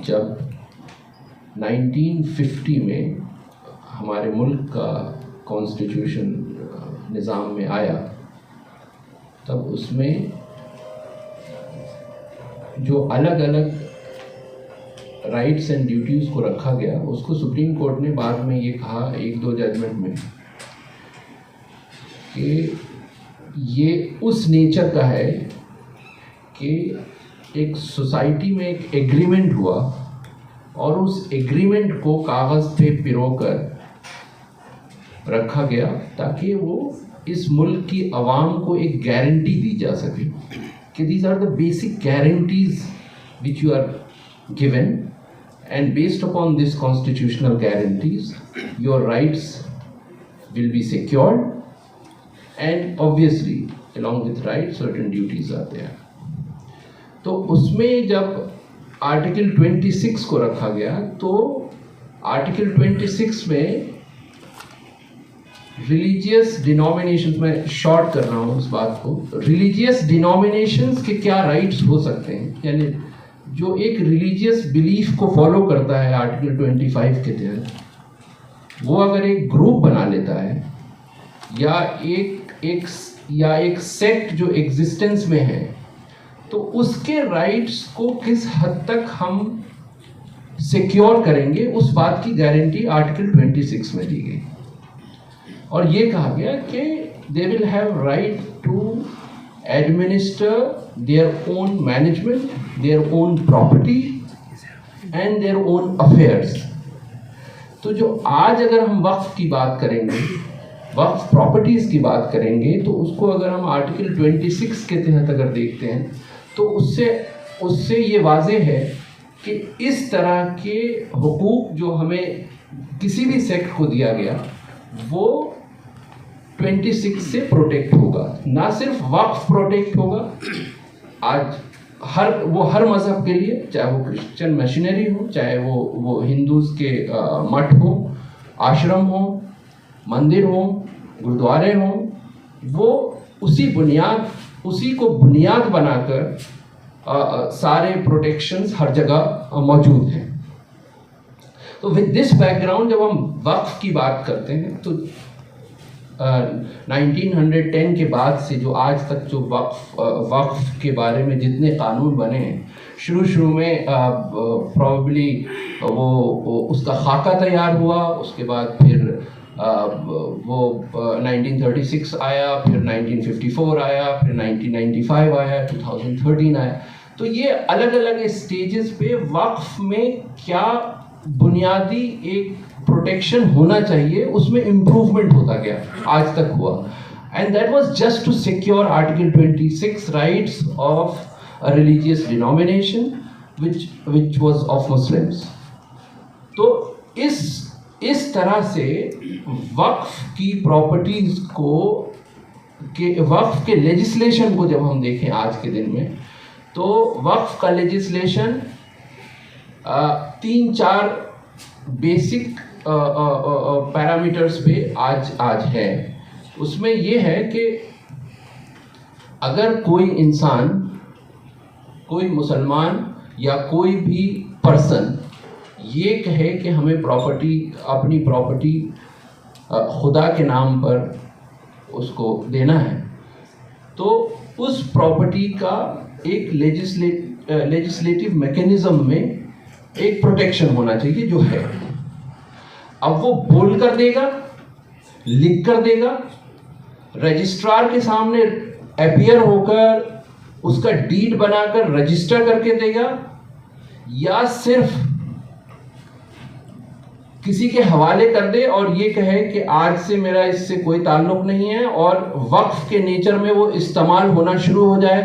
जब 1950 में हमारे मुल्क का कॉन्स्टिट्यूशन निज़ाम में आया, तब उसमें जो अलग अलग राइट्स एंड ड्यूटीज़ को रखा गया, उसको सुप्रीम कोर्ट ने बाद में ये कहा एक दो जजमेंट में कि ये उस नेचर का है कि एक सोसाइटी में एक एग्रीमेंट हुआ और उस एग्रीमेंट को कागज़ पे पिरोकर रखा गया ताकि वो इस मुल्क की आवाम को एक गारंटी दी जा सके कि these are the basic guarantees which you are given, and based upon this constitutional guarantees your rights will be secured, and obviously along with rights certain duties are there. तो उसमें जब आर्टिकल 26 को रखा गया तो आर्टिकल 26 में religious denominations, मैं short कर रहा हूँ उस बात को, रिलीजियस डिनोमिनेशंस के क्या राइट्स हो सकते हैं, यानी जो एक रिलीजियस बिलीफ को फॉलो करता है आर्टिकल 25 के तहत, वो अगर एक ग्रुप बना लेता है या एक सेक्ट जो एग्जिस्टेंस में है, तो उसके राइट्स को किस हद तक हम सिक्योर करेंगे, उस बात की गारंटी आर्टिकल 26 में दी गई। और ये कहा गया कि they will have right to administer their own management, their own property and their own affairs. तो जो आज अगर हम वक्फ की बात करेंगे, वक्फ प्रॉपर्टीज़ की बात करेंगे, तो उसको अगर हम आर्टिकल 26 के तहत अगर देखते हैं तो उससे ये वाज़ेह है कि इस तरह के हुकूक जो हमें किसी भी सेक्ट को दिया गया वो 26 से प्रोटेक्ट होगा। ना सिर्फ वक्फ प्रोटेक्ट होगा, आज हर मज़हब के लिए, चाहे वो क्रिश्चियन मिशनरी हो, चाहे वो हिंदूज़ के मठ हो, आश्रम हो, मंदिर हो, गुरुद्वारे हो, वो उसी को बुनियाद बनाकर सारे प्रोटेक्शंस हर जगह मौजूद हैं। तो विद दिस बैकग्राउंड जब हम वक्फ की बात करते हैं तो 1910 के बाद से जो आज तक जो वक्फ के बारे में जितने कानून बने हैं, शुरू में प्रॉब्ली वो उसका खाका तैयार हुआ, उसके बाद फिर वो 1936 आया, फिर 1954 आया, फिर 1995 आया, 2013 आया। तो ये अलग अलग स्टेजेस पे वक्फ में क्या बुनियादी एक प्रोटेक्शन होना चाहिए, उसमें इम्प्रूवमेंट होता गया, आज तक हुआ। And that was just to secure article 26 rights of a religious denomination which was of Muslims. तो इस तरह से वक्फ की प्रॉपर्टीज को वक्फ के लेजिस्लेशन को जब हम देखें आज के दिन में, तो वक्फ का लेजिस्लेशन 3-4 बेसिक पैरामीटर्स पे आज है। उसमें ये है कि अगर कोई इंसान, कोई मुसलमान या कोई भी पर्सन ये कहे कि हमें अपनी प्रॉपर्टी खुदा के नाम पर उसको देना है, तो उस प्रॉपर्टी का एक लेजिस्लेटिव मैकेनिज्म में एक प्रोटेक्शन होना चाहिए जो है। अब वो बोल कर देगा, लिख कर देगा, रजिस्ट्रार के सामने अपीयर होकर उसका डीड बनाकर रजिस्टर करके देगा, या सिर्फ किसी के हवाले कर दे और ये कहे कि आज से मेरा इससे कोई ताल्लुक नहीं है और वक्फ के नेचर में वो इस्तेमाल होना शुरू हो जाए।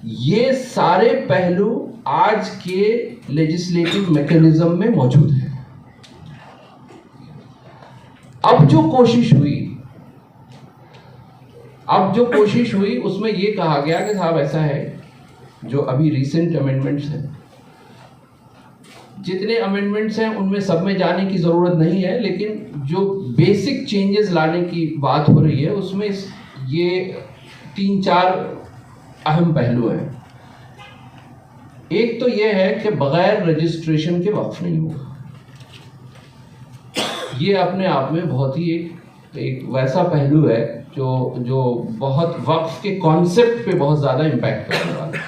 ये सारे पहलू आज के लेजिस्लेटिव मैकेनिज्म में मौजूद है। अब जो कोशिश हुई उसमें ये कहा गया कि साहब ऐसा है, जो अभी रिसेंट अमेंडमेंट्स हैं, जितने अमेंडमेंट्स हैं उनमें सब में जाने की ज़रूरत नहीं है, लेकिन जो बेसिक चेंजेस लाने की बात हो रही है उसमें ये 3-4 अहम पहलू हैं। एक तो ये है कि बगैर रजिस्ट्रेशन के वक्फ नहीं होगा। ये अपने आप में बहुत ही एक वैसा पहलू है जो बहुत वक्फ के कॉन्सेप्ट पे बहुत ज़्यादा इम्पैक्ट करने वाला है।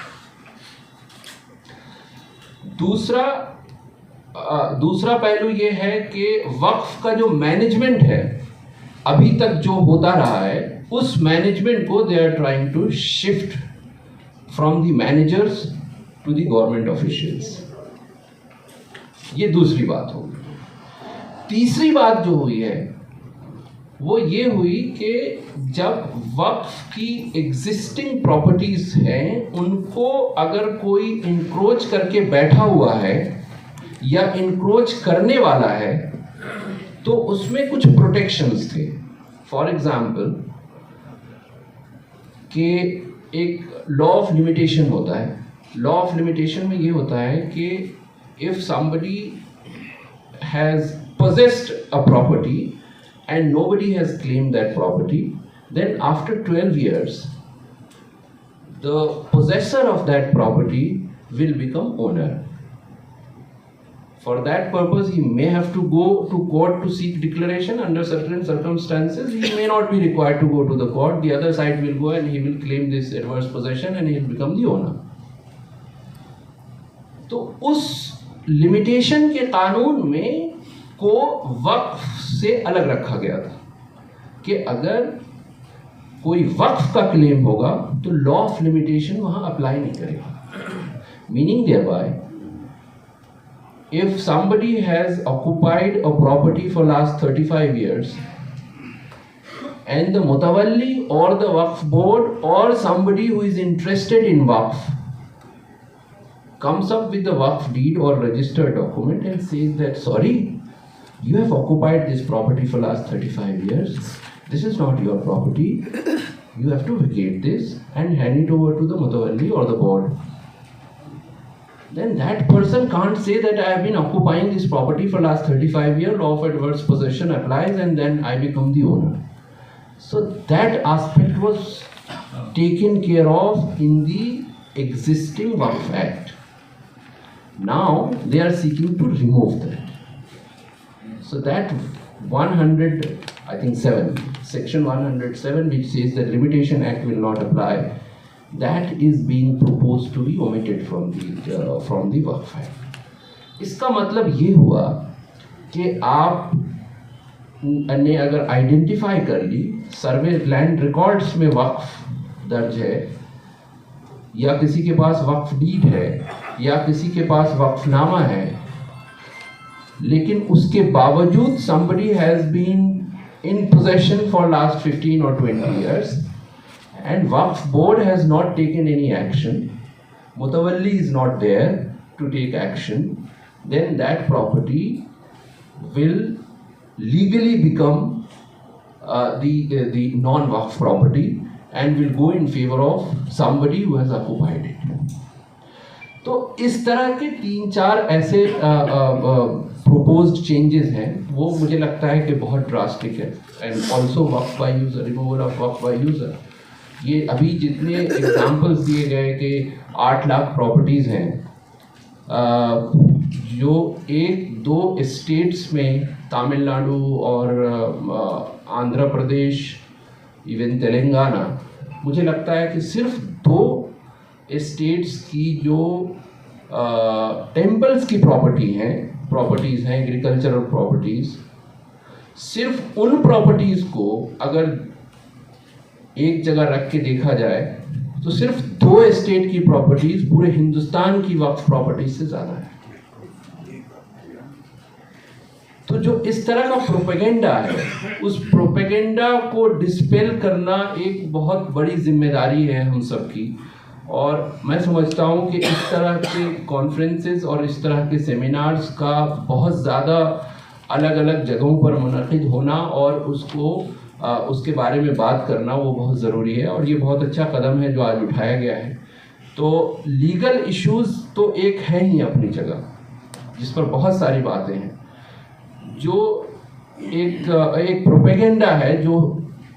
दूसरा पहलू ये है कि वक्फ का जो मैनेजमेंट है अभी तक जो होता रहा है, उस मैनेजमेंट को they are trying to shift from the managers to the government officials. ये दूसरी बात होगी। तीसरी बात जो हुई है वो ये हुई कि जब वक्फ की एग्जिस्टिंग प्रॉपर्टीज हैं, उनको अगर कोई इंक्रोच करके बैठा हुआ है या इंक्रोच करने वाला है तो उसमें कुछ प्रोटेक्शंस थे। फॉर एग्जाम्पल कि एक लॉ ऑफ लिमिटेशन होता है। लॉ ऑफ लिमिटेशन में ये होता है कि if somebody has possessed a property and nobody has claimed that property, then after 12 years the possessor of that property will become owner. For that purpose he may have to go to court to seek declaration. Under certain circumstances he may not be required to go to the court. The other side will go and he will claim this adverse possession and he will become the owner. तो उस limitation के कानून में को वक्फ से अलग रखा गया था कि अगर कोई वक्फ का क्लेम होगा तो लॉ ऑफ लिमिटेशन वहां अप्लाई नहीं करेगा। Meaning thereby if somebody has occupied a property for last 35 years and the mutawalli or the waqf board or somebody who is interested in waqf comes up with the waqf deed or registered document and says that sorry, you have occupied this property for last 35 years, this is not your property, you have to vacate this and hand it over to the mutawalli or the board, then that person can't say that I have been occupying this property for last 35 years, law of adverse possession applies and then I become the owner. So that aspect was taken care of in the existing Waqf Act. Now they are seeking to remove that. So that 107, section 107, which says that Limitation Act will not apply, that is being proposed to be omitted from the Waqf Act. इसका मतलब ये हुआ कि आप ने अगर identify कर ली, सर्वे land records में वक्फ दर्ज है या किसी के पास वक्फ डीड है या किसी के पास वक्फनामा है, लेकिन उसके बावजूद somebody has been in possession for last 15 or 20 years and Waqf board has not taken any action, Mutawalli is not there to take action, then that property will legally become the non-Waqf property and will go in favor of somebody who has occupied it. तो इस तरह के 3-4 ऐसे proposed changes हैं, वो मुझे लगता है कि बहुत ड्रास्टिक है। and also Waqf by user, removal of Waqf by user, ये अभी जितने एग्जाम्पल्स दिए गए कि 8 लाख प्रॉपर्टीज़ हैं जो 1-2 स्टेट्स में, तमिलनाडु और आंध्र प्रदेश, इवन तेलंगाना, मुझे लगता है कि सिर्फ 2 स्टेट्स की जो टेम्पल्स की प्रॉपर्टीज़ हैं एग्रीकल्चरल प्रॉपर्टीज़, सिर्फ उन प्रॉपर्टीज़ को अगर एक जगह रख के देखा जाए तो सिर्फ 2 स्टेट की प्रॉपर्टीज पूरे हिंदुस्तान की वक्फ प्रॉपर्टीज से ज़्यादा है। तो जो इस तरह का प्रोपेगेंडा है, उस प्रोपेगेंडा को डिस्पेल करना एक बहुत बड़ी जिम्मेदारी है हम सब की। और मैं समझता हूँ कि इस तरह के कॉन्फ्रेंसेस और इस तरह के सेमिनार्स का बहुत ज़्यादा अलग अलग जगहों पर मुनक़िद होना और उसके बारे में बात करना वो बहुत ज़रूरी है और ये बहुत अच्छा कदम है जो आज उठाया गया है। तो लीगल इश्यूज़ तो एक है ही अपनी जगह, जिस पर बहुत सारी बातें हैं। जो एक प्रोपेगेंडा है जो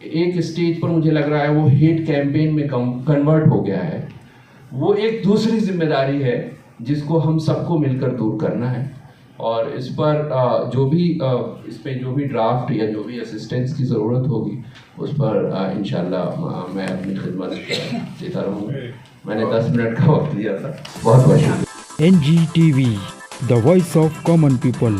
एक स्टेज पर मुझे लग रहा है वो हेट कैंपेन में कन्वर्ट हो गया है, वो एक दूसरी जिम्मेदारी है जिसको हम सबको मिलकर दूर करना है। और इस पर जो भी इस पे जो भी ड्राफ्ट या जो भी असिस्टेंस की ज़रूरत होगी उस पर इंशाल्लाह मैं अपनी खिदमत देता रहूँगा। मैंने 10 मिनट का वक्त लिया था। बहुत बहुत शुक्रिया। NGTV, the voice of common people.